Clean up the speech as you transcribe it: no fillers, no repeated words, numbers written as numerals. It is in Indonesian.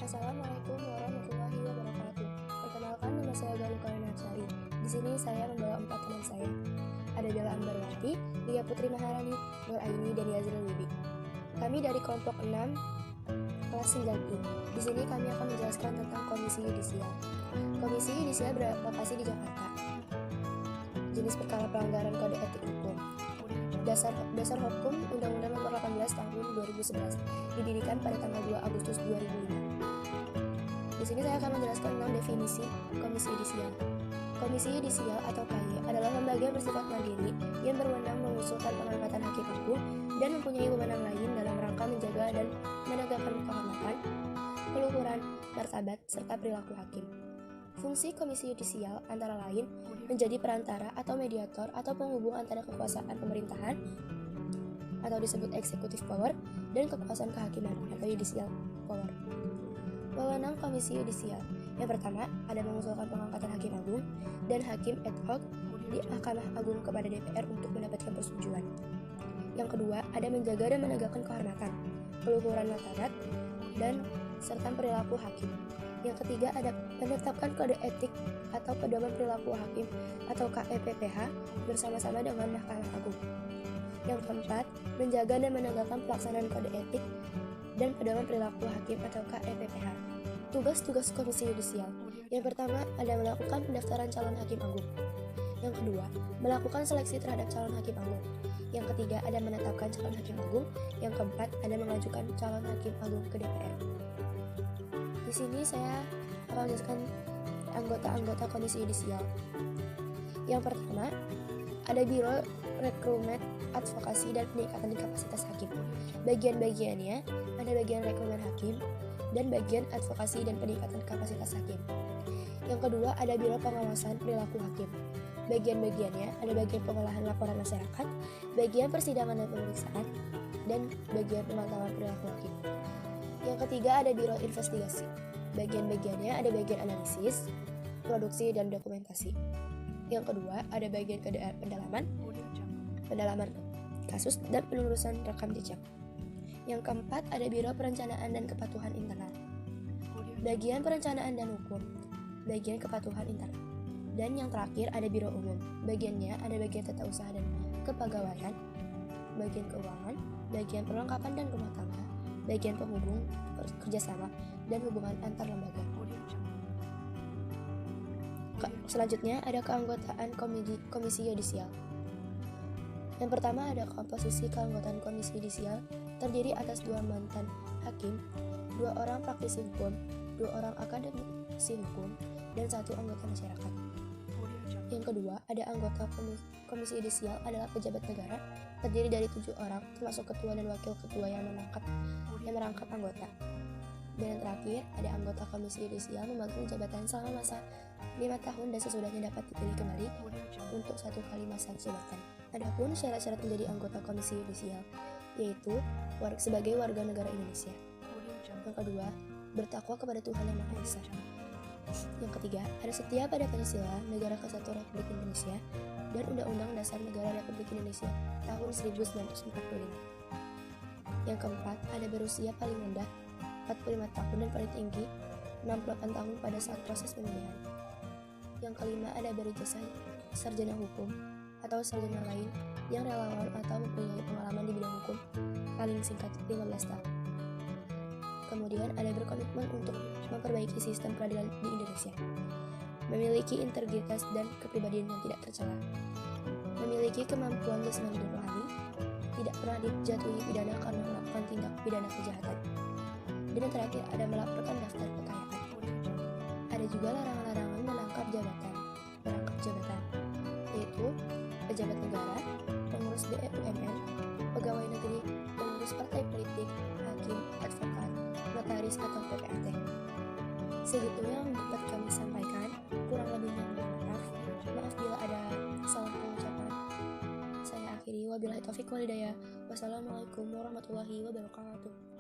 Assalamualaikum warahmatullahi wabarakatuh. Perkenalkan, nama saya Galuh Kalinasari. Di sini saya membawa 4 teman saya. Ada Bella Ambarwati, Lia Putri Maharani, Nur Aini, dan Yazril Wibi. Kami dari kelompok 6 kelas 9I. Di sini kami akan menjelaskan tentang Komisi Yudisial. Komisi Yudisial berlokasi di Jakarta. Jenis perkara pelanggaran kode etik hukum. Dasar hukum Undang-Undang Nomor 18 Tahun 2011 didirikan pada tanggal 2 Agustus 2005. Di sini saya akan menjelaskan tentang definisi Komisi Yudisial. Komisi Yudisial atau KY adalah lembaga yang bersifat mandiri yang berwenang mengusulkan pengangkatan hakim agung dan mempunyai wewenang lain dalam rangka menjaga dan menegakkan kehormatan, keluhuran, martabat, serta perilaku hakim. Fungsi Komisi Yudisial antara lain menjadi perantara atau mediator atau penghubung antara kekuasaan pemerintahan atau disebut executive power dan kekuasaan kehakiman atau judicial power. Wewenang Komisi Yudisial. Yang pertama, ada mengusulkan pengangkatan hakim agung dan hakim ad hoc di Mahkamah Agung kepada DPR untuk mendapatkan persetujuan. Yang kedua, ada menjaga dan menegakkan kehormatan, keluhuran martabat, dan serta perilaku hakim. Yang ketiga, ada menetapkan kode etik atau pedoman perilaku hakim atau KEPPH bersama-sama dengan Mahkamah Agung. Yang keempat, menjaga dan menegakkan pelaksanaan kode etik dan pedoman perilaku hakim atau KEPPH. Tugas-tugas Komisi Yudisial. Yang pertama, ada melakukan pendaftaran calon hakim agung. Yang kedua, melakukan seleksi terhadap calon hakim agung. Yang ketiga, ada menetapkan calon hakim agung. Yang keempat, ada mengajukan calon hakim agung ke DPR. Di sini saya akan menjelaskan anggota-anggota Komisi Yudisial. Yang pertama, ada Biro Rekrutmen, Advokasi, dan Peningkatan Kapasitas Hakim. Bagian-bagiannya ada bagian rekrutmen hakim dan bagian advokasi dan peningkatan kapasitas hakim. Yang kedua, ada Biro Pengawasan Perilaku Hakim. Bagian-bagiannya ada bagian pengolahan laporan masyarakat, bagian persidangan dan pemeriksaan, dan bagian pemantauan perilaku hakim. Yang ketiga, ada Biro Investigasi. Bagian-bagiannya ada bagian analisis, produksi, dan dokumentasi. Yang kedua, ada bagian pendalaman kasus, dan penelusuran rekam jejak. Yang keempat, ada Biro Perencanaan dan Kepatuhan Internal. Bagian perencanaan dan hukum, bagian kepatuhan internal. Dan yang terakhir, ada Biro Umum. Bagiannya ada bagian tata usaha dan kepegawaian, bagian keuangan, bagian perlengkapan dan rumah tangga, bagian penghubung kerjasama, dan hubungan antar lembaga. Selanjutnya ada keanggotaan Komisi Yudisial. Yang pertama, ada komposisi keanggotaan Komisi Yudisial terdiri atas 2 mantan hakim, 2 orang praktisi hukum, 2 orang akademisi hukum, dan 1 anggota masyarakat. Yang kedua, ada anggota Komisi Yudisial adalah pejabat negara terdiri dari 7 orang termasuk ketua dan wakil ketua yang merangkap anggota. Dan yang terakhir, ada anggota Komisi Yudisial memegang jabatan selama masa 5 tahun dan sesudahnya dapat dipilih kembali untuk 1 kali masa jabatan. Adapun syarat-syarat menjadi anggota Komisi Yudisial yaitu sebagai warga negara Indonesia. Yang kedua, bertakwa kepada Tuhan Yang Maha Esa. Yang ketiga, harus setia pada Pancasila, Negara Kesatuan Republik Indonesia, dan Undang-Undang Dasar Negara Republik Indonesia tahun 1945. Yang keempat, ada berusia paling rendah 45 tahun dan paling tinggi 68 tahun pada saat proses pemilihan. Yang kelima, ada berijazah sarjana hukum atau sarjana lain yang relawan atau mempunyai pengalaman di bidang hukum paling singkat 15 tahun. Kemudian ada berkomitmen untuk memperbaiki sistem peradilan di Indonesia. Memiliki integritas dan kepribadian yang tidak tercela. Memiliki kemampuan jasmani dan rohani. Tidak pernah dijatuhi pidana karena melakukan tindak pidana kejahatan. Dan yang terakhir, ada melaporkan daftar kekayaan. Ada juga larangan-larangan merangkap jabatan, yaitu pejabat negara, pengurus BUMN, pegawai negeri, pengurus partai politik, hakim, advokat, notaris, atau PPAT. Segitu yang dapat kami sampaikan. Kurang lebihnya mohon maaf. Maaf bila ada salah pengucapan. Saya akhiri, wabillahi taufiq wal hidayah. Wassalamualaikum warahmatullahi wabarakatuh.